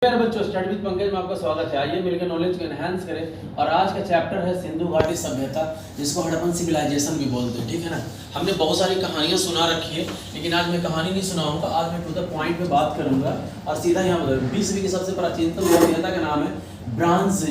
प्यारे बच्चों, study with Pankaj में आपका स्वागत है। आइए मिलकर नॉलेज को एनहांस करें। और आज का चैप्टर है सिंधु घाटी सभ्यता, जिसको हड़प्पन सिविलाइजेशन भी बोलते हैं। ठीक है ना। हमने बहुत सारी कहानियां सुना रखी है, लेकिन आज मैं कहानी नहीं सुनाऊंगा। आज मैं टू द पॉइंट पे बात करूंगा और सीधा यहाँ बता। विश्व की सबसे प्राचीनतम सभ्यता का नाम है ब्रांज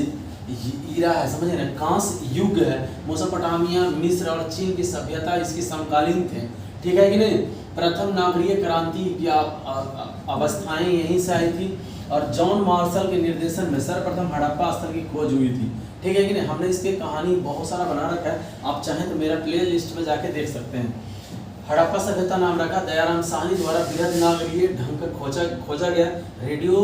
ईरा है, समझे ना। कांस्य युग है। मेसोपोटामिया, मिस्र और चीन की सभ्यता इसकी समकालीन थे। ठीक है कि नहीं। प्रथम नागरीय क्रांति की अवस्थाएं यहीं से आई थी और जॉन मार्शल के निर्देशन में सर्वप्रथम हड़प्पा स्थल की खोज हुई थी। ठीक है कि नहीं। हमने इस पे कहानी बहुत सारा बना रखा है, आप चाहें तो मेरा प्ले लिस्ट में जाके देख सकते हैं। हड़प्पा सभ्यता नाम रखा दयाराम साहनी द्वारा बृहद नागरीय ढंग का खोजा गया रेडियो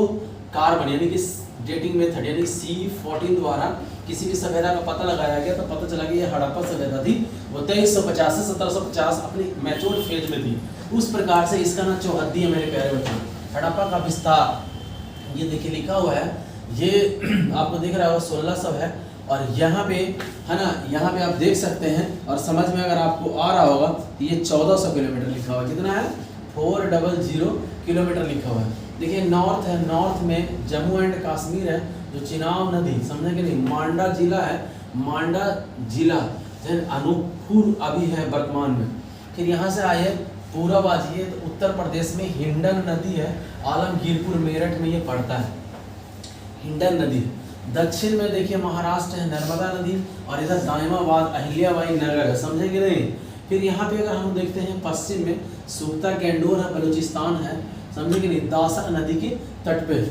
कार्बन यानी कि डेटिंग मेथड यानी C14 द्वारा किसी भी सभ्यता का पता लगाया गया, तो पता चला कि यह हड़प्पा सभ्यता थी। वो 2350 से 1750 अपनी मैच्योर फेज में थी। उस प्रकार से इसका ना चौहद्दी है मेरे प्यारे बच्चों। हड़प्पा का विस्तार ये देखिए लिखा हुआ है, ये आपको दिख रहा है 1600 है। और यहाँ पे है ना, यहाँ पे आप देख सकते हैं और समझ में अगर आपको आ रहा होगा तो ये 1400 किलोमीटर लिखा हुआ है। कितना है? 400 किलोमीटर लिखा हुआ है। देखिए नॉर्थ है, नॉर्थ में जम्मू एंड कश्मीर है, जो चिनाब नदी, समझे कि नहीं। मांडा जिला है, मांडा जिला अनूपपुर अभी है वर्तमान में। फिर यहाँ से आए पूरब आजिए तो उत्तर प्रदेश में हिंडन नदी है, आलमगीरपुर मेरठ में ये पड़ता है, हिंडन नदी। दक्षिण में देखिए महाराष्ट्र है, नर्मदा नदी। और इधर दायमाबाद अहिल्याबाई नगर है, समझे कि नहीं। फिर यहाँ पे अगर हम देखते हैं पश्चिम में सुख्ता कैंडोर है, बलूचिस्तान है, समझे कि नहीं। दासा नदी के तट पे।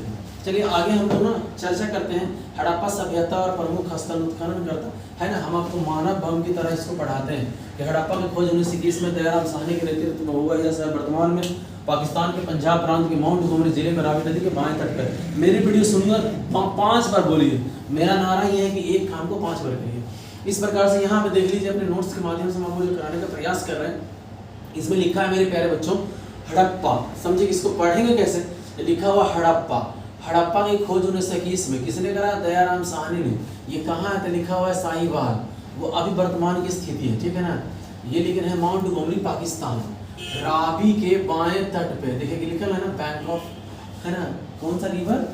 चलिए आगे हम लोग ना चर्चा करते हैं हड़प्पा सभ्यता और प्रमुख स्थल उत्खनन करता है ना। हम आपको मानव बम की तरह इसको पढ़ाते हैं कि हड़प्पा की खोज 1921 में दयाराम साहनी के नेतृत्व में हुआ। यह शहर वर्तमान में पाकिस्तान के पंजाब प्रांत के माउंट गोमरी जिले में रावी नदी के बाएं तट पर। मेरी वीडियो सुनकर 5 बार बोलिए। मेरा नारा ये है कि एक काम को 5 बार करिए। इस प्रकार से यहाँ पे देख लीजिए, अपने नोट्स के माध्यम से हम आपको जो कराने का प्रयास कर रहे हैं। इसमें लिखा है मेरे प्यारे बच्चों हड़प्पा, समझे इसको पढ़ेंगे कैसे। लिखा हुआ हड़प्पा, हड़प्पा की खोज 1921 में किसने करा? दयाराम साहनी ने। ये कहाँ है? तो लिखा हुआ है साहिवाल, वो अभी वर्तमान की स्थिति है। ठीक है ना। ये लिखा है माउंट गोमरी पाकिस्तान, रावी के बाएं तट पे। देखिए कि लिखा है ना बैंक ऑफ, है ना, कौन सा रिवर?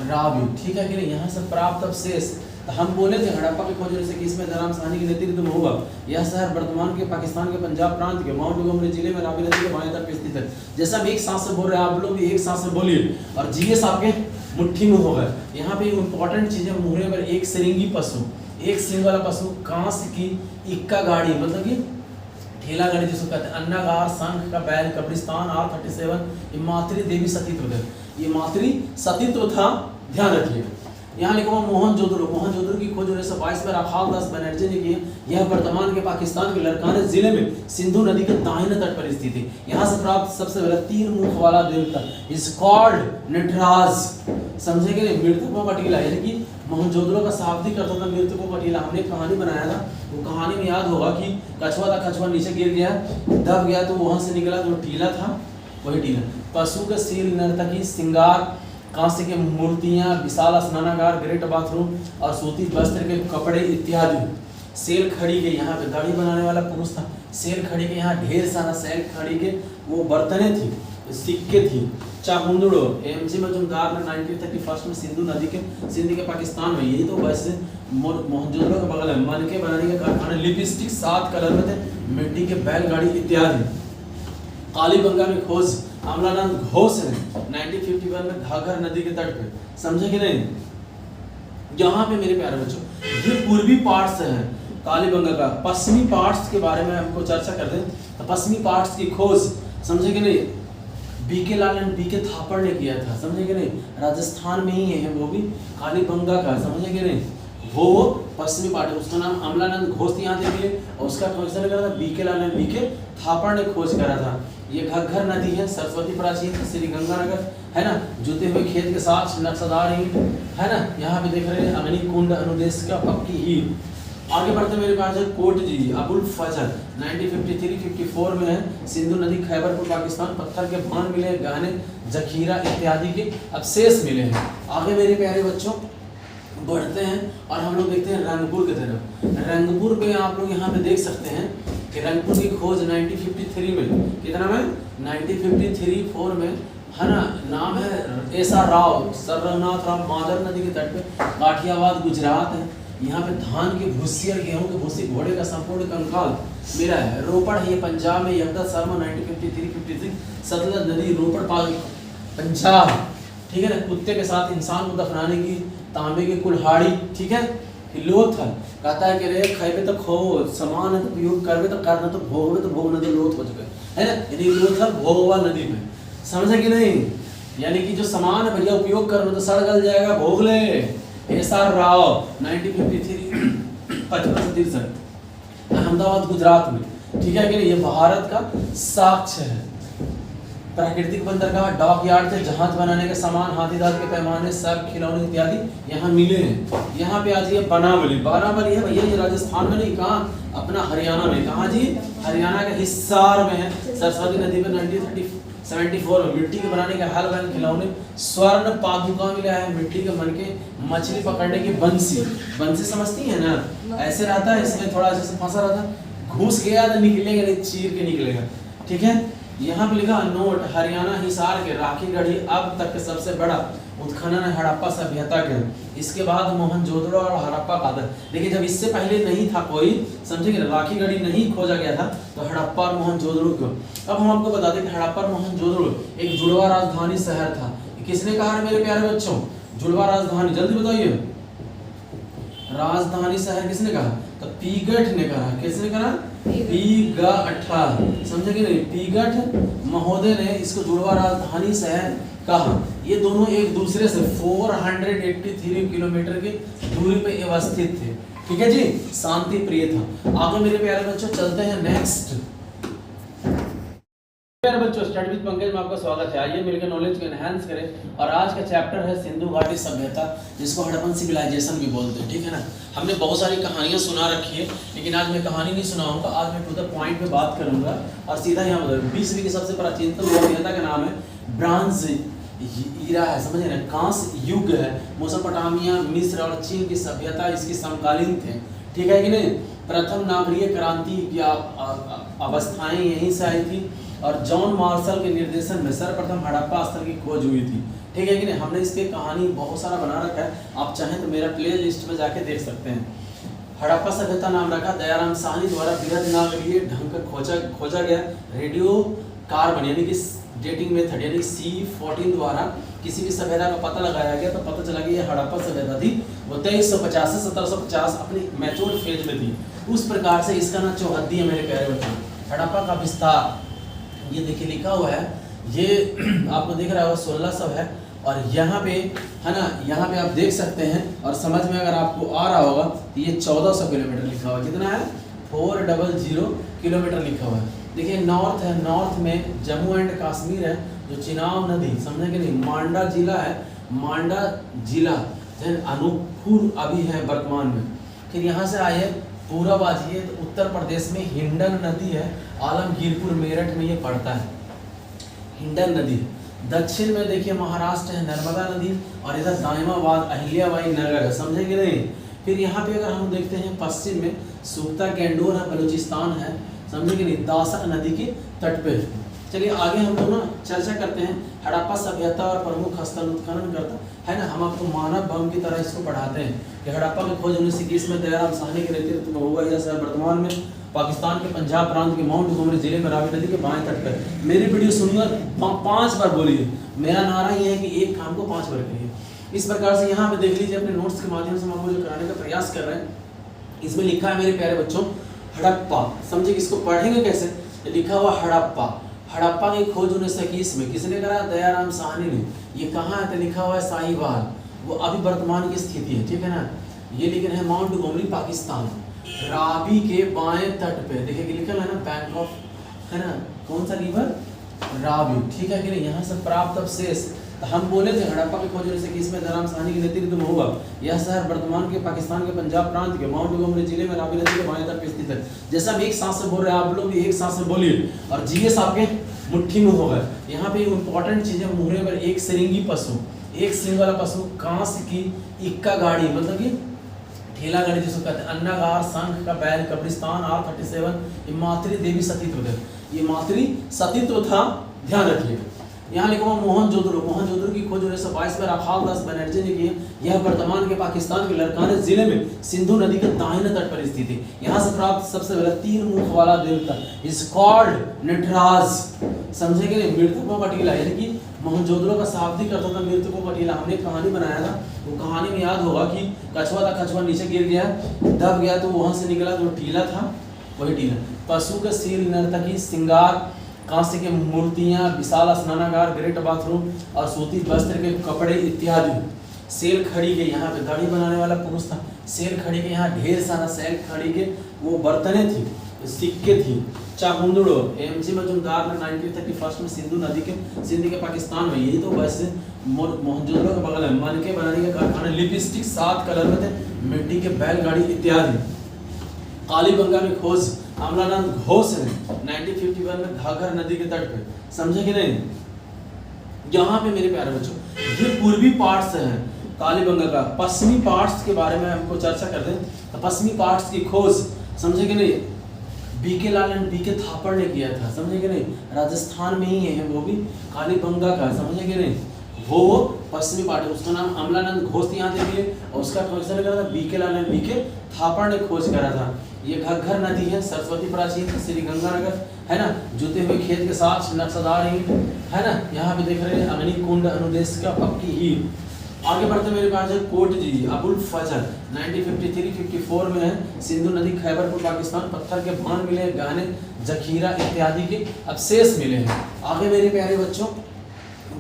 रावी। ठीक है कि नहीं। यहाँ से प्राप्त अवशेष, तो हम बोले थे हड़प्पा की खोज 1921 में दयाराम साहनी के नेतृत्व में होगा। यह शहर वर्तमान के पाकिस्तान के पंजाब प्रांत के माउंट गोमरी जिले में रावी नदी के बाएं तट पर स्थित है। जैसा हम एक सांस से बोल रहे हैं, आप लोग भी एक सांस से बोलिए और जीएस आपके मुट्ठी में होगा। यहाँ पे इंपॉर्टेंट चीजें मुहरे पर एक सिरिंगी पशु, एक सिंग वाला पशु, कांस्य की इक्का गाड़ी मतलब कि ठेला गाड़ी जिसको कहते हैं, अन्नागार, शंख का बैल, कब्रिस्तान, R37। ये मातृ देवी सतीत्व थे, ये मातृ सतीत्व था, ध्यान रखिएगा। यहाँ लिखा हुआ मोहनजोदड़ो, मोहनजोदड़ो की खोज 1922 में राखाल दास बनर्जी ने की है। यह वर्तमान के पाकिस्तान के लड़काने जिले में सिंधु नदी के दाहिने तट पर स्थित है। यहाँ से प्राप्त सबसे पहले 3 मुख वाला देवता इज कॉल्ड नटराज, समझे कि नहीं। मृतकों का टीला यानी कि मोहनजोदड़ो का शाब्दिक अर्थ था मृतकों का टीला। हमने कहानी बनाया था, वो कहानी में याद होगा कि कछुआ था, कछुआ नीचे गिर गया, दब गया, तो वहां से निकला जो टीला था वही टीला। पशु का सील, नर्तकी, श्रृंगार, कांस्य की मूर्तियां, विशाल स्नानागार, ग्रेट बाथरूम और सूती वस्त्र के कपड़े इत्यादि। सेल खड़ी के, यहाँ पे दाढ़ी बनाने वाला पुरुष था। सेल खड़ी के यहाँ ढेर सारा सेल खड़ी के वो बर्तने थी, सिक्के थी। चामुंडो एमजी मजूमदार ने 1931 में सिंधु नदी के सिंध के पाकिस्तान में, यही तो वैसे मोहनजोदड़ो के बगल में मनके बनाने के कारखाने, लिपस्टिक 7 कलर में थे, मिट्टी के बैलगाड़ी इत्यादि। कालीबंगा में खोज अमलानंद घोष ने 1951 में घाघर नदी के तट पे, समझे कि नहीं। यहाँ पे मेरे प्यारे बच्चों ये पूर्वी पार्ट्स है कालीबंगा का। पश्चिमी पार्ट्स के बारे में हमको चर्चा करते हैं, तो पश्चिमी पार्ट्स की खोज, समझे कि नहीं, बीके लाल एंड बीके थापड़ ने किया था, समझे कि नहीं। राजस्थान में ही है वो भी, कालीबंगा का, समझे कि नहीं। वो पश्चिमी पार्ट है, उसका नाम अमलानंद घोष यहाँ देखिए, और उसका खोज करा था बीके लाल एंड बीके थापड़ ने खोज करा था। ये घग्घर नदी है, सरस्वती प्राचीन, श्री गंगानगर है ना, जुते हुए खेत के साथ नक्शेदार ईंट है ना। यहाँ पे देख रहे हैं अग्निकुंड अनुदेश का पक्की ईंट। आगे बढ़ते मेरे पास है कोट जी अबुल फजल 1953-54 में है। सिंधु नदी, खैबरपुर पाकिस्तान, पत्थर के भान मिले, गहने, जखीरा इत्यादि के अवशेष मिले हैं। आगे मेरे प्यारे बच्चों बढ़ते हैं और हम लोग देखते हैं रंगपुर की तरफ। रंगपुर में आप लोग यहाँ पे देख सकते हैं कि रंगपुर की खोज 1953 में, कितना में 1953-4 में है ना, नाम है एस.आर. राव, सर रघुनाथ राव, मादर नदी के तट पे, काठियावाड़ गुजरात है। यहाँ पे धान के भूसी और गेहूं के भूसी, घोड़े का संपूर्ण कंकाल मिला है। रोपड़ है ये पंजाब में, यमदत शर्मा 1953-56, सतलज नदी रोपड़ पंजाब, ठीक है ना। कुत्ते के साथ इंसान को दफनाने की तांबे की कुल्हाड़ी, ठीक है। लोथल कहता है कि रे खैबे तो खो, समान है तो उपयोग करबे तो करना, तो भोगबे तो भोगना, तो लोथ हो चुके है ना। यानी लोथल भोगवा नदी में, समझे कि नहीं। यानी कि जो सामान है भैया उपयोग करना तो सड़ गल जाएगा, भोग ले। एस.आर. राव 1953 55-63 अहमदाबाद गुजरात में, ठीक है कि नहीं। ये भारत का साक्ष्य है। प्राकृतिक बंदरगाह, डॉक यार्ड से जहाज बनाने के सामान, हाथी दांत के पैमाने, सब खिलौने इत्यादि यहाँ मिले हैं। यहाँ पे आज ये बनावली है भैया, ये राजस्थान में नहीं, कहाँ, अपना हरियाणा में। कहाँ जी, हरियाणा के हिसार में है। सरस्वती नदी पे 1974 में मिट्टी के बनाने के हल बैल खिलौने, स्वर्ण पादुका मिला है, मिट्टी के मन के मछली पकड़ने की बंसी समझती है ना, ऐसे रहता है, इसमें थोड़ा ऐसे फंसा रहता है, घुस गया तो निकलेगा नहीं, चीर के निकलेगा, ठीक है। यहाँ पे लिखा नोट, हरियाणा हिसार के राखी गढ़ी अब तक के सबसे बड़ा उत्खनन है हड़प्पा सभ्यता के। इसके बाद मोहनजोदड़ो और हड़प्पा का था। देखिए जब इससे पहले नहीं था कोई, समझेंगे, राखी गढ़ी नहीं खोजा गया था, तो हड़प्पा और मोहनजोदड़ो क्यों। अब हम आपको बता दें कि हड़प्पा और मोहनजोदड़ो एक जुड़वा राजधानी शहर था। किसने कहा है मेरे प्यारे बच्चों, जुड़वा राजधानी, जल्दी बताइए, राजधानी शहर किसने कहा, तो पीगठ ने कहा। किसने कहा, पीगठा, समझे कि नहीं, पीगठ महोदय ने इसको जुड़वा राजधानी शहर कहा। ये दोनों एक दूसरे से 483 किलोमीटर की दूरी पे अवस्थित थे, ठीक है जी, शांति प्रिय था। आगे मेरे प्यारे बच्चों चलते हैं नेक्स्ट। प्यारे बच्चों, स्टडी विद पंकज में आपका स्वागत है। आइए मिलकर नॉलेज को एनहांस करें। और आज का चैप्टर है सिंधु घाटी सभ्यता, जिसको हड़प्पन सिविलाइजेशन भी बोलते हैं, ठीक है ना। हमने बहुत सारी कहानियां सुना रखी है, लेकिन आज मैं कहानी नहीं सुनाऊंगा, आज मैं टू द पॉइंट पे बात करूंगा और सीधा यहाँ बताऊंगा। 20वीं की सबसे प्राचीनतम सभ्यता का नाम है ब्रांज ईरा है, समझे ना, कांस्य युग है। मेसोपोटामिया, मिस्र और चीन की सभ्यता इसकी समकालीन थे, ठीक है कि नहीं। प्रथम नागरीय क्रांति की अवस्थाएं यहीं से आई थी और जॉन मार्शल के निर्देशन में सर्वप्रथम हड़प्पा स्थल की खोज हुई थी, ठीक है कि नहीं। हमने इस पे कहानी बहुत सारा बना रखा है, आप चाहें तो मेरा प्ले लिस्ट में जाके देख सकते हैं। हड़प्पा सभ्यता नाम रखा दयाराम साहनी द्वारा बृहद नागरीय ढंग का खोजा गया। रेडियो कार्बन यानी कि डेटिंग मेथड यानी C14 द्वारा किसी भी सभ्यता का पता लगाया गया, तो पता चला कि ये हड़प्पा सभ्यता थी। वो 2350 से 1750 अपनी मैच्योर फेज में थी। उस प्रकार से इसका ना चौहद्दी है मेरे प्यारे बच्चों। हड़प्पा का विस्तार ये देखिए लिखा हुआ है, ये आपको दिख रहा होगा 1600 है, और यहाँ पे है ना, यहाँ पे आप देख सकते हैं, और समझ में अगर आपको आ रहा होगा तो ये 1400 किलोमीटर लिखा हुआ है। कितना है, 400 किलोमीटर लिखा हुआ है। देखिए नॉर्थ है, नॉर्थ में जम्मू एंड कश्मीर है, जो चिनाब नदी, समझे कि नहीं, मांडा जिला है, मांडा जिला, अनूपपुर अभी है वर्तमान में। फिर यहाँ से आइए पूरब आइए तो उत्तर प्रदेश में हिंडन नदी है, आलमगीरपुर मेरठ में ये पड़ता है, हिंडन नदी। दक्षिण में देखिए महाराष्ट्र है, नर्मदा नदी, और इधर दाइमाबाद अहिल्याबाई नगर है, समझे कि नहीं। फिर यहाँ पे अगर हम देखते हैं पश्चिम में सुख्ता गैंडोर है, बलूचिस्तान है, समझे कि नहीं, दासक नदी के तट पे। चलिए आगे हम लोग ना चर्चा करते हैं हड़प्पा सभ्यता और प्रमुख स्थल उत्खनन करता है ना। हम आपको मानव बम की तरह इसको पढ़ाते हैं कि हड़प्पा की खोज 1921 में दयाराम साहनी के नेतृत्व में हुआ। यह शहर वर्तमान में पाकिस्तान के पंजाब प्रांत के माउंट गोमरी जिले में रावी नदी के बाएं तट पर। मेरी वीडियो सुनकर 5 बार बोलिए, मेरा नारा ये है कि एक काम को 5 बार करिए। इस प्रकार से यहाँ पे देख लीजिए अपने नोट्स के माध्यम से हम आपको जो कराने का प्रयास कर रहे हैं, इसमें लिखा है मेरे प्यारे बच्चों हड़प्पा, समझिए इसको पढ़ेंगे कैसे, लिखा हुआ हड़प्पा। हड़प्पा की खोज 1921 में किसने करा, दयाराम साहनी ने। ये कहाँ है, तो लिखा हुआ है साहिवाल, वो अभी वर्तमान की स्थिति है, ठीक है ना। ये लेकिन है माउंट गोमरी पाकिस्तान, रावी के बाएं तट पे। देखिए लिखा है ना बैंक ऑफ, है ना, कौन सा रिवर, रावी, ठीक है कि नहीं। यहाँ से प्राप्त अवशेष, तो हम बोले थे हड़प्पा की खोज 1921 में दयाराम साहनी के नेतृत्व में हुआ। यह शहर वर्तमान के पाकिस्तान के पंजाब प्रांत के माउंट गोमरी जिले में रावी नदी के बाएं तट पे स्थित है। जैसा हम एक सांस से बोल रहे हैं, आप लोग भी एक सांस से बोलिए और जीएस आपके मुट्ठी में होगा। यहाँ पे इंपॉर्टेंट चीजें, मुहरे पर एक सिरिंगी पशु, एक सिंग वाला पशु, कांस की इक्का गाड़ी, मतलब कि ठेला गाड़ी जिसको कहते हैं, अन्नागार, शंख का बैल, कब्रिस्तान, R37, ये मातृ देवी सतीत्व थे, ये मातृ सतीत्व था, ध्यान रखिएगा। यहाँ लिखा हुआ मोहनजोदड़ो। मोहनजोदड़ो की खोज 1922 में राखाल दास बनर्जी ने की है। यह वर्तमान के पाकिस्तान के लरकाने जिले में सिंधु नदी के दाहिने तट पर स्थित है। यहाँ से प्राप्त सबसे बड़ा 3 मुख वाला देवता इज कॉल्ड नटराज। समझे कि नहीं? मृतकों का टीला, यानी कि मोहनजोदड़ो का शाब्दिक अर्थ था मृतकों का टीला। हमने एक कहानी बनाया था, वो कहानी में याद होगा कि कछुआ था, कछुआ नीचे गिर गया, दब गया, तो वहां से निकला जो टीला था वही टीला। पशु के सिर, नर्तकी, श्रृंगार, कांस्य की मूर्तियां, विशाल स्नानागार, ग्रेट बाथरूम और सूती वस्त्र के कपड़े इत्यादि। सेल खड़ी के, यहाँ पे दाढ़ी बनाने वाला पुरुष था। सेल खड़ी के यहाँ ढेर सारा सेल खड़ी के वो बर्तने थी, सिक्के थी। चामुंडो एमजी मजूमदार ने 1931 में सिंध के पाकिस्तान में, यही तो वैसे मोहनजोदड़ो के बगल में मनके बनाने का कारखाना। लिपस्टिक 7 कलर में थे, मिट्टी के बैलगाड़ी इत्यादि। कालीबंगा में खोज अमलानंद घोष ने 1951 में घाघर नदी के तट पे। समझे कि नहीं? यहाँ पे मेरे प्यारे बच्चों ये पूर्वी पार्ट्स है कालीबंगा का। पश्चिमी पार्ट्स के बारे में हमको चर्चा करते हैं। तो पश्चिमी पार्ट्स की खोज समझे कि नहीं बीके लाल एंड बीके थापड़ ने किया था। समझे कि नहीं? राजस्थान में ही है वो भी, कालीबंगा का। समझे कि नहीं? वो पश्चिमी पार्ट है, उसका नाम अमलानंद घोष यहाँ से मिले और उसका खोज करा था बीके लाल एंड बीके थापड़ ने खोज करा था। ये घग्घर नदी है, सरस्वती प्राचीन श्री गंगानगर है ना, जुते हुए खेत के साथ नक्शेदार ईंट है ना। यहाँ पे देख रहे हैं अग्नि कुंड अनुदेश का पक्की ईंट। आगे बढ़ते मेरे पास है कोट जी अबुल फजल 1953-54 में है। सिंधु नदी खैबरपुर पाकिस्तान, पत्थर के बांध मिले, गहने जखीरा इत्यादि के अवशेष मिले हैं। आगे मेरे प्यारे बच्चों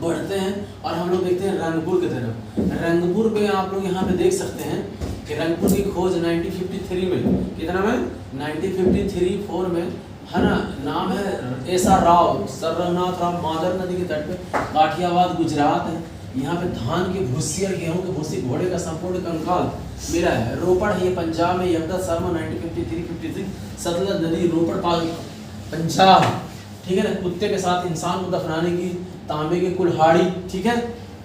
बढ़ते हैं और हम लोग देखते हैं रंगपुर की तरफ। रंगपुर में आप लोग यहाँ पे देख सकते हैं कि रंगपुर की खोज 1953 में, कितना में 1953-4 में है ना। नाम है एस.आर. राव, सर रघुनाथ राव, मादर नदी के तट पे, काठियावाद गुजरात है। यहाँ पे धान की भूसी और गेहूं की भूसी, घोड़े का संपूर्ण कंकाल मिला है। रोपड़ है ये पंजाब में, यमदत शर्मा 1953-56, सतलज नदी रोपड़ पंजाब, ठीक है ना। कुत्ते के साथ इंसान को दफनाने की तांबे की कुल्हाड़ी, ठीक है।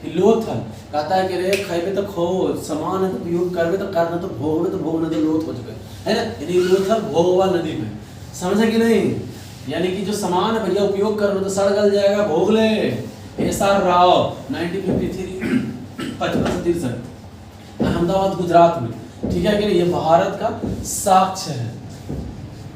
लोथल कहता है कि रे खैबे तो खो, समान है तो उपयोग करबे तो करना, तो भोगबे तो भोगना, तो लोथ हो चुके है ना। यानी लोथल भोगवा नदी में, समझे कि नहीं? यानी कि जो समान है भैया उपयोग करना तो सड़ गल जाएगा, भोग ले। एस.आर. राव 1953-55 अहमदाबाद गुजरात में, ठीक है कि नहीं। ये भारत का साक्ष्य है।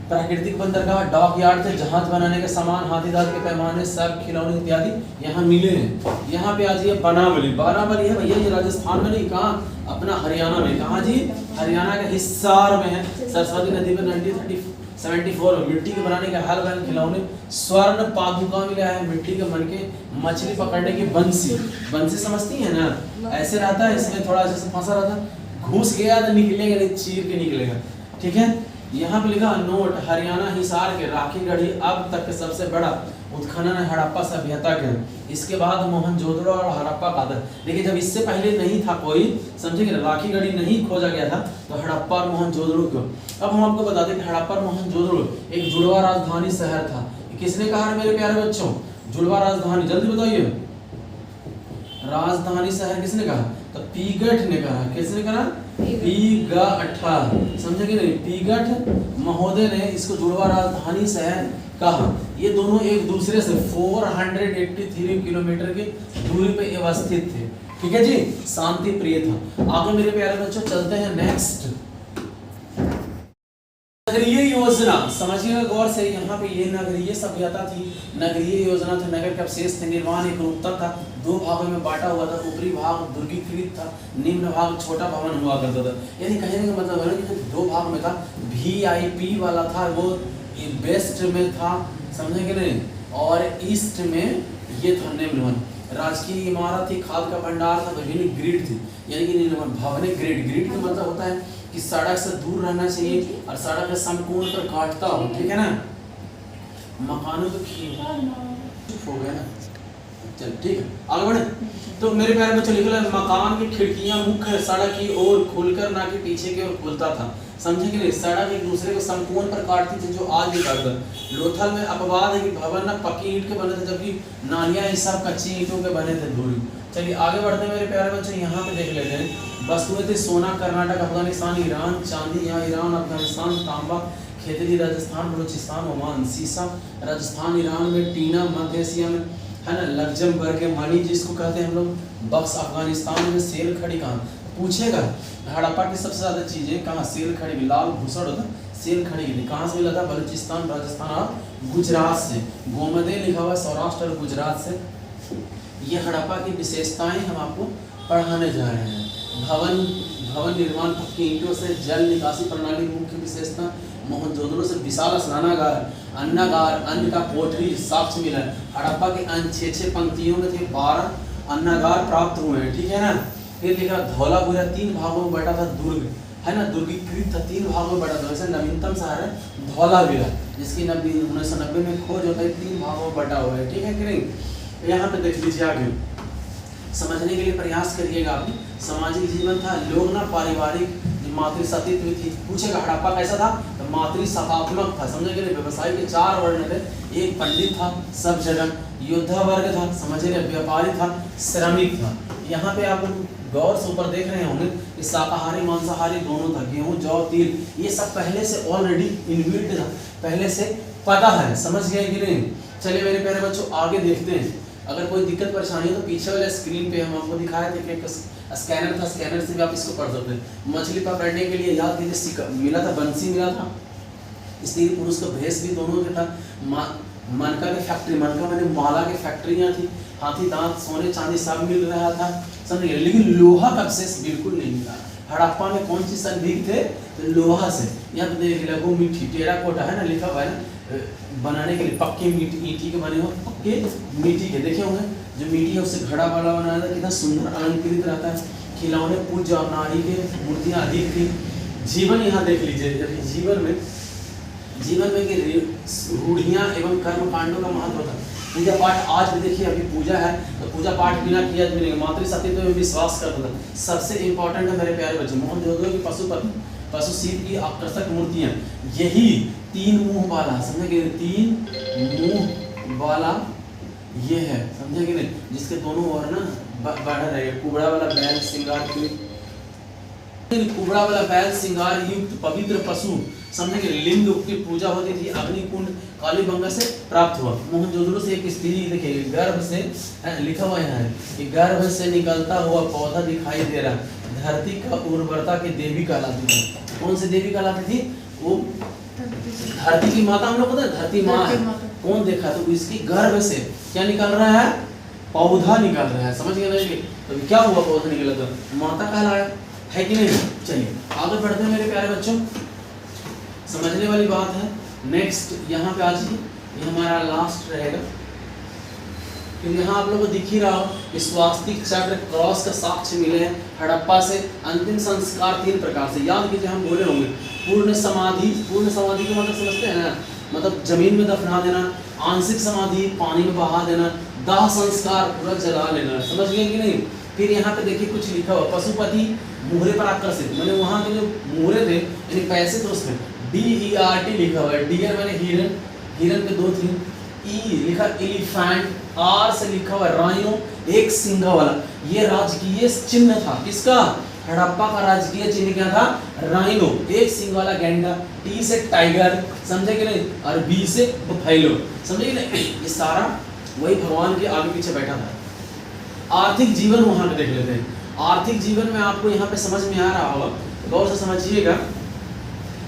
प्राकृतिक बंदरगाह, डॉक यार्ड थे, जहाज बनाने के सामान, हाथी दांत के पैमाने, सब खिलौने इत्यादि यहाँ मिले हैं। यहाँ पे आज ये बनावली, बनावली है भैया, ये राजस्थान में नहीं, कहाँ? अपना हरियाणा में। कहाँ जी? हरियाणा के हिसार में है। सरस्वती नदी में 1974 में मिट्टी के बनाने के हल बैल खिलौने, स्वर्ण पादुका मिला है, मिट्टी के मनके, मछली पकड़ने की बंसी। बंसी समझती है ना, ऐसे रहता है, इसमें थोड़ा ऐसे फंसा रहता है, घुस गया तो निकलेगा नहीं, चीर के निकलेगा, ठीक है। यहाँ पे लिखा नोट, हरियाणा हिसार के राखी गढ़ी अब तक के सबसे बड़ा उत्खनन है हड़प्पा सभ्यता के। इसके बाद मोहनजोदड़ो और हड़प्पा का था। लेकिन जब इससे पहले नहीं था कोई, समझे कि राखी गढ़ी नहीं खोजा गया था, तो हड़प्पा और मोहनजोदड़ो को। अब हम आपको बता दें कि हड़प्पा और मोहनजोदड़ो एक जुड़वा राजधानी शहर था। किसने कहा है मेरे प्यारे बच्चों? जुड़वा राजधानी, जल्दी बताइए। राजधानी शहर किसने कहा? तो पीगठ ने कहा। किसने कहा? पीगठ, समझे कि नहीं? पीगठ महोदय ने इसको जुड़वा राजधानी शहर कहा। ये दोनों एक दूसरे से 483 किलोमीटर की दूरी पे अवस्थित थे, ठीक है जी। शांति प्रिय था। आगे मेरे प्यारे बच्चों चलते हैं नेक्स्ट। नगरीय योजना समझिएगा गौर से। यहाँ पे ये नगरीय सभ्यता थी, नगरीय योजना थी, नगर के अवशेष थे, निर्माण एक रूपता था, 2 भागों में बांटा हुआ था। ऊपरी भाग दुर्गीकृत था, निम्न भाग छोटा भवन हुआ करता था। यानी कहने का मतलब है कि 2 भाग में था। VIP वाला था वो वेस्ट में था, समझे कि नहीं, और ईस्ट में ये था निम्न भवन। राजकीय इमारत थी, खाद का भंडार था, विभिन्न ग्रिड थी, यानी कि भवन ग्रिड। ग्रिड का मतलब होता है कि सड़क से दूर रहना चाहिए और सड़क के समकोण पर काटता हो, ठीक है ना। मकानों को हो गया ना, चल ठीक है आगे बढ़े। तो मेरे प्यारे बच्चों लिख लो, मकान की खिड़कियां मुख्य सड़क की ओर खुलकर, ना कि पीछे की ओर खुलता था, समझे कि नहीं। सड़क एक दूसरे को समकोण पर काटती थी, जो आज भी करता है। लोथल में अपवाद है कि भवन ना पक्की ईंट के बने थे, जबकि नालियां ये सब कच्ची ईंटों के बने थे, धूल। चलिए आगे बढ़ते हैं मेरे प्यारे बच्चों, यहाँ पे देख लेते हैं। वस्तुएं थी सोना कर्नाटक, अफगानिस्तान, ईरान, चांदी यहाँ ईरान, अफगानिस्तान, तांबा खेतरी राजस्थान, बलूचिस्तान, ओमान, शीशा राजस्थान ईरान में, टीना मध्य एशिया में, है ना, लग्जमबर्ग के मणि जिसको कहते हैं हम लोग, बक्स अफगानिस्तान में सेल खड़ी कहाँ पूछेगा। हड़प्पा की सबसे ज्यादा चीजें कहाँ सेल खड़ी, लाल भूसड़ होता सेल खड़ी थी, कहाँ से मिला था, बलूचिस्तान, राजस्थान और गुजरात से। गोमदे लिखा हुआ सौराष्ट्र और गुजरात से। ये हड़प्पा की विशेषताएं हम आपको पढ़ाने जा रहे हैं। भवन निर्माण पक्की ईंटों से, जल निकासी प्रणाली मुख्य विशेषता, मोहनजोदड़ो से विशाल स्नानागार, अन्नागार, अन्न का कोठरी साक्ष्य मिला है। हड़प्पा के अन्न 6 पंक्तियों में थे, 12 अन्नागार प्राप्त हुए हैं, ठीक है ना। फिर लिखा धौलावीरा 3 भागों में बटा था दुर्ग, है ना, दुर्गीकृत था, 3 भागों में बटा था। वैसे नवीनतम शहर है धौलावीरा, जिसकी 1990 में खोज होता है, 3 भागों में बटा हुआ है, ठीक है कि नहीं। यहाँ पे देख लीजिए, आगे समझने के लिए प्रयास करिएगा। आप सामाजिक जीवन था, लोग ना पारिवारिक मातृसत्व थी। पूछेगा हड़प्पा कैसा था, तो मातृसत्तात्मक था, समझे कि नहीं। व्यवसायी के 4 वर्ण थे, एक पंडित था, सब जगह योद्धा वर्ग था, समझिए, व्यापारी था, श्रमिक था। यहाँ पे आप गौर से ऊपर देख रहे होंगे कि शाकाहारी मांसाहारी दोनों था, गेहूं जौ तिल ये सब पहले से ऑलरेडी इनबिल्ट था, पहले से पता है, समझ गए कि नहीं। चलिए मेरे प्यारे बच्चों आगे देखते हैं। अगर कोई दिक्कत परेशानी हो तो पीछे वाले स्क्रीन पे हम आपको दिखाए थे कि स्कैनर था, स्कैनर से भी आप इसको पढ़ सकते हैं। मछली पकड़ने के लिए याद कीजिए मिला था, बंसी मिला था, स्त्री पुरुष का भेष भी दोनों का था। मनका की फैक्ट्री, मनका मैंने माला की फैक्ट्रियाँ थी, हाथी दांत सोने चांदी सब मिल रहा था, समझिए, लेकिन लोहा का अवशेष बिल्कुल नहीं मिला। हड़प्पा में कौन सी संदिग्ध थे, तो लोहा से। यहाँ पे देख लघु मिट्टी टेराकोटा है ना, लिखा हुआ है ना, बनाने के लिए पक्के ईंटी के बने हो, पक्के मिट्टी के देखे होंगे, जो मिट्टी है उससे घड़ा वाला बनाया था, कितना सुंदर अलंकृत रहता है। खिलौने पूज्य और नारी के मूर्तियाँ अधिक थी। जीवन यहाँ देख लीजिए, जीवन में रूढ़ियाँ एवं कर्म कांडों का महत्व था। पूजा पाठ आज भी देखिए, अभी पूजा है तो पूजा पाठ बिना किया मिलेगा, मातृसत्व में विश्वास करता था। सबसे इंपॉर्टेंट है मेरे प्यारे बच्चे, मोहनजोदड़ो की पशुपति पशु शिव की आकर्षक मूर्तियाँ, यही 3 मुंह वाला, समझे कि 3 मुंह वाला ये है, समझे कि नहीं, जिसके दोनों ओर ना बढ़ रहे, कुबड़ा वाला बैल श्रृंगार कुबड़ा वाला बैल श्रृंगार युक्त पवित्र पशु, समझे कि लिंग की पूजा होती थी। अग्निकुंड कालीबंगा से प्राप्त हुआ। मोहनजोदड़ो से एक स्त्री देखिए, गर्भ से लिखा हुआ है कि गर्भ से निकलता हुआ पौधा दिखाई दे रहा, धरती का उर्वरता की देवी कहलाती थी। कौन सी देवी कहलाती थी, वो धरती की माता, हम लोग पता है धरती माँ है। कौन देखा, तो इसकी गर्भ से क्या निकल रहा है, पौधा निकल रहा है, समझ गए ना। तो क्या हुआ, पौधा निकला तो माता कहलाया, है कि नहीं। चलिए आगे बढ़ते हैं मेरे प्यारे बच्चों, समझने वाली बात है। नेक्स्ट यहाँ पे आ जाइए, ये हमारा लास्ट रहेगा। फिर यहाँ आप लोगों को दिख ही रहा हो कि स्वास्तिक चक्र क्रॉस का साक्ष्य मिले हैं हड़प्पा से। अंतिम संस्कार 3 प्रकार से, याद कीजिए, हम बोले होंगे। पूर्ण समाधि के मतलब समझते हैं ना, मतलब जमीन में दफना देना, आंशिक समाधि पानी में बहा देना, दाह संस्कार पूरा जला लेना, समझ गए कि नहीं। फिर यहाँ पे देखिए कुछ लिखा हुआ, पशुपति मुहरे पर आकर्षित, मैंने वहाँ के जो मुहरे थे यानी पैसे थे उसमें DERT लिखा हुआ है, डियर मैंने हिरन, हिरन के 2 थे, ई लिखा एलिफेंट, R से लिखा हुआ राइनो, एक सिंगा वाला। ये राजकीय चिन्ह था किसका, हड़प्पा का राजकीय चिन्ह क्या था, राइनो, एक सिंग वाला गैंडा। T से टाइगर, समझे कि नहीं, और B से बफेलो, समझे कि नहीं। ये सारा वही भगवान के आगे पीछे बैठा था। आर्थिक जीवन वहां पे देख लेते हैं। आर्थिक जीवन में आपको यहाँ पे समझ में आ रहा होगा, गौर से समझिएगा।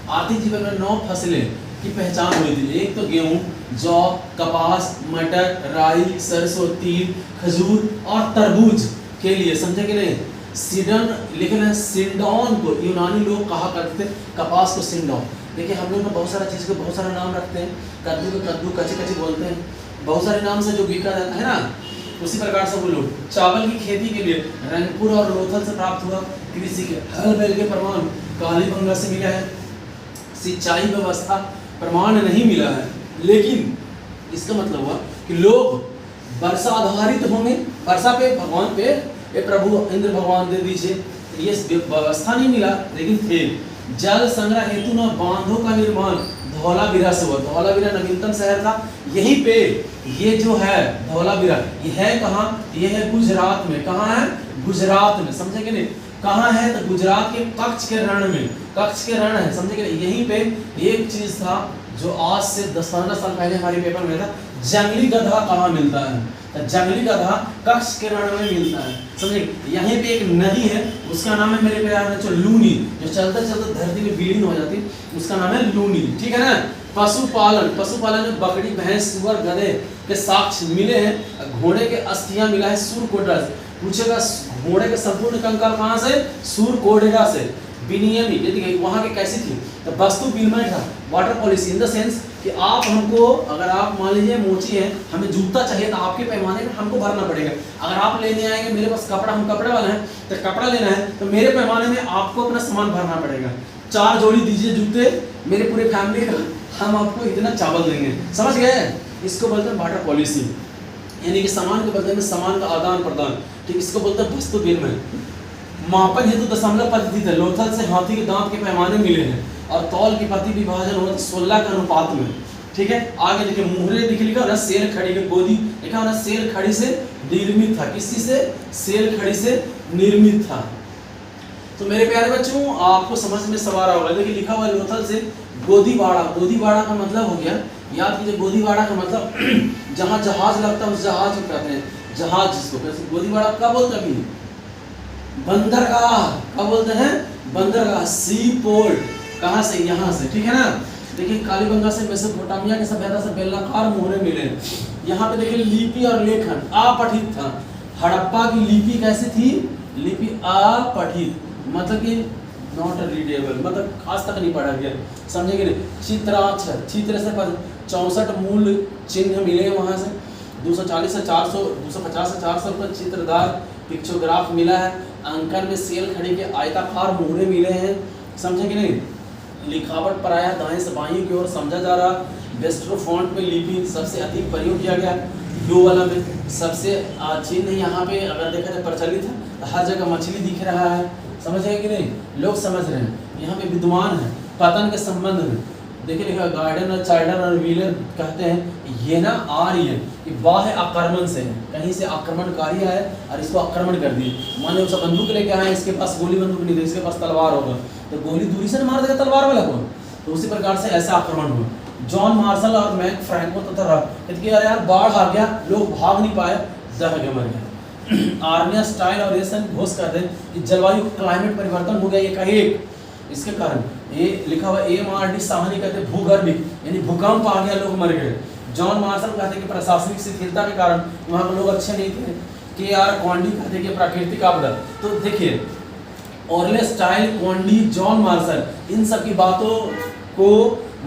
आर्थिक जीवन में 9 फसलें की पहचान हुई थी। एक तो गेहूं, जौ, कपास, मटर, राई, सरसों, तिल, खजूर और तरबूज के लिए, समझे कि नहीं। सिडन लिखना है, सिंडॉन को यूनानी लोग कहा करते थे, कपास को सिंडॉन। देखिए हम लोग बहुत सारा चीज़ को बहुत सारा नाम रखते हैं, कद्दू को कद्दू, कच्चे बोलते हैं, बहुत सारे नाम से जो बिका जाता है ना, उसी प्रकार से वो लोग। चावल की खेती के लिए रंगपुर और लोथल से प्राप्त हुआ। कृषि के हल बैल के प्रमाण कालीबंगा से मिला है। सिंचाई व्यवस्था प्रमाण नहीं मिला है, लेकिन इसका मतलब हुआ कि लोग वर्षा आधारित होंगे, वर्षा पे भगवान पे ये प्रभु इंद्र भगवान दे दीजिए, ये व्यवस्था नहीं मिला, लेकिन थे। जल संग्रह हेतु न बांधों का निर्माण धौलावीरा से हुआ। धौलावीरा नवीनतम शहर था, यहीं पे ये जो है धौलावीरा, ये है कहाँ, ये है गुजरात में। कहाँ है, गुजरात में, समझे कि नहीं। कहाँ है, तो गुजरात के कच्छ के रण में, कच्छ के रण है, समझे कि नहीं। यहीं पे एक चीज था जो आज से 10-15 साल पहले हमारे पेपर में था, जंगली गधा कहाँ मिलता है। तो जंगली गधा कक्ष के रण में मिलता है, समझे। यहीं पे एक नदी है, उसका नाम है मेरे प्यारे बच्चों लूनी, जो चलते चलते धरती में विलीन हो जाती, उसका नाम है लूनी, ठीक है ना। पशुपालन में बकरी, भैंस, सुअर, गधे के साक्ष्य मिले हैं। घोड़े के अस्थियां मिला है सूरकोटरा से। पूछेगा घोड़े के संपूर्ण कंकाल कहाँ से? सूरकोटरा से। विनियमी यदि वहाँ की कैसी थी? तो वस्तु विनिमय था, water policy in the sense कि आप हमको, अगर आप मान लीजिए मोची है, हमें जूता चाहिए तो आपके पैमाने में हमको भरना पड़ेगा। अगर आप लेने आएंगे, मेरे पास कपड़ा, हम कपड़े वाले हैं तो कपड़ा लेना है तो मेरे पैमाने में आपको अपना सामान भरना पड़ेगा। 4 जोड़ी दीजिए जूते मेरे पूरे फैमिली का, हम आपको इतना चावल देंगे, समझ गए। इसको बोलते हैं वाटर पॉलिसी, यानी कि सामान के बदले में सामान का आदान प्रदान, ठीक। इसको बोलते हैं वस्तु विनिमय। मापन हेतु दशमलव पद्धति थे, लोथल से हाथी के दांत के पैमाने मिले हैं और तौल की पति विभाजन हुआ 16 के अनुपात में, ठीक है। आगे देखिए मुहरे लिखा ना, शेर खड़ी के गोदी लिखा ना, शेर खड़ी से निर्मित था। किसी से? शेर खड़ी से निर्मित था। तो मेरे प्यारे बच्चों आपको समझ में सवार होगा। देखिए लिखा हुआ लोथल से गोदीवाड़ा। गोदीवाड़ा का मतलब हो गया, याद कीजिए, गोदीवाड़ा का मतलब जहाँ जहाज लगता है उस जहाज को कहते हैं जहाज, जिसको गोदीवाड़ा क्या बोलते हैं अभी? बंदरगाह। क्या बोलते हैं? बंदरगाह, सी पोर्ट। कहाँ से? यहाँ से, ठीक है ना। देखिए कालीबंगा से मेसोपोटामिया की सभ्यता से बेलनाकार मोहरे मिले। यहाँ पे देखिए लिपि और लेखन अपठित था। हड़प्पा की लिपि कैसी थी? लिपि अपठित, मतलब कि नॉट रीडेबल, मतलब आज तक नहीं पढ़ा गया, समझे कि नहीं। चित्राक्षर, चित्र से 64 मूल चिन्ह मिले वहाँ से। 240 से 400, 250 से 400 पर चित्रदार पिक्चोग्राफ मिला है। अंकन में सेल खड़ी के आयताकार मोहरे मिले हैं, समझे कि नहीं। लिखावट प्रायः दाएं से बाईं की ओर समझा जा रहा। वेस्ट्रो फॉन्ट में लिपि सबसे अधिक प्रयोग किया गया। यो वाला में सबसे चिन्ह यहाँ पे अगर देखा जाए प्रचलित है, तो हर जगह मछली दिख रहा है, समझ है कि नहीं, लोग समझ रहे हैं। यहाँ पे विद्वान है। पतन के संबंध में देखिए लिखा, गार्डन और चार्डर और व्हीलर कहते हैं ये ना आर्य कि बाह्य आक्रमण से है, कहीं से आक्रमणकारी है और इसको आक्रमण कर दिए। मान लो सब बंदूक लेके आए, इसके पास गोली बंदूक नहीं थी, इसके पास तलवार होगा तो गोली दूरी से मार देगा तलवार वाला को। तो उसी प्रकार से ऐसा आक्रमण हुआ। जॉन मार्शल और मैक फ्रैंको तथा कहते अरे यार बाढ़ आ गया, लोग भाग नहीं पाए, जहर मर गया। आर्निया स्टाइल और रेसन घोष करते हैं कि जलवायु क्लाइमेट परिवर्तन हो गया एक इसके कारण। ये लिखा हुआ AMRD साहनी कहते हैं भूगर्भिक, यानी भूकंप आ गया, लोग मर गए। जॉन मार्शल कहते हैं कि प्रशासनिक शिथिलता के कारण वहाँ के लोग अच्छे नहीं थे। KR कॉन्डी कहते हैं कि प्राकृतिक आपदा। तो देखिए ऑर्ले स्टाइल, कॉन्डी, जॉन मार्शल, इन सब की बातों को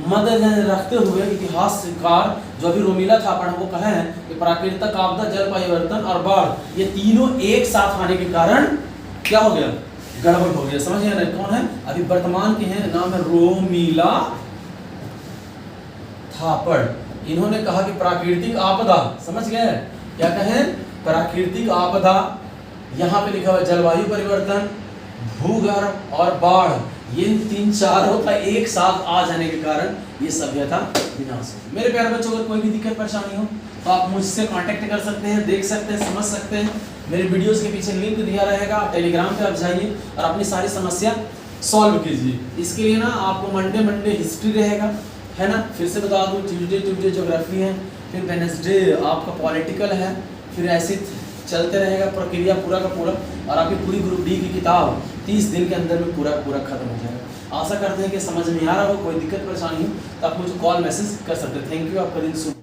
मद्देनजर रखते हुए इतिहासकार जो अभी रोमिला थापा ने वो कहा है कि प्राकृतिक आपदा, जल परिवर्तन और बाढ़ ये तीनों एक साथ आने के कारण क्या हो गया? गड़बड़ हो गया। समझ गए? कौन है? अभी वर्तमान के हैं, नाम है रोमिला थापड़। इन्होंने कहा कि प्राकृतिक आपदा, समझ गए क्या कहें? प्राकृतिक आपदा, यहाँ पे लिखा हुआ जलवायु परिवर्तन, भूगर्भ और बाढ़, ये 3-4 का एक साथ आ जाने के कारण ये सभ्यता विनाश हुई। मेरे प्यारे बच्चों अगर कोई भी दिक्कत परेशानी हो तो आप मुझसे कांटेक्ट कर सकते हैं, देख सकते हैं, समझ सकते हैं। मेरे वीडियोस के पीछे लिंक दिया रहेगा, टेलीग्राम पे आप जाइए और अपनी सारी समस्या सॉल्व कीजिए। इसके लिए ना आपको मंडे हिस्ट्री रहेगा, है ना। फिर से बता दूँ ट्यूजडे ज्योग्राफी है, फिर वेडनेसडे आपका पॉलिटिकल है, फिर ऐसे चलते रहेगा प्रक्रिया पूरा का पूरा। और आपकी पूरी ग्रुप डी की किताब 30 दिन के अंदर में पूरा खत्म हो जाएगा। आशा करते हैं कि समझ में आ रहा हो। कोई दिक्कत परेशानी हो तो आप मुझे कॉल मैसेज कर सकते हैं। थैंक यू, आपका दिन शुभ।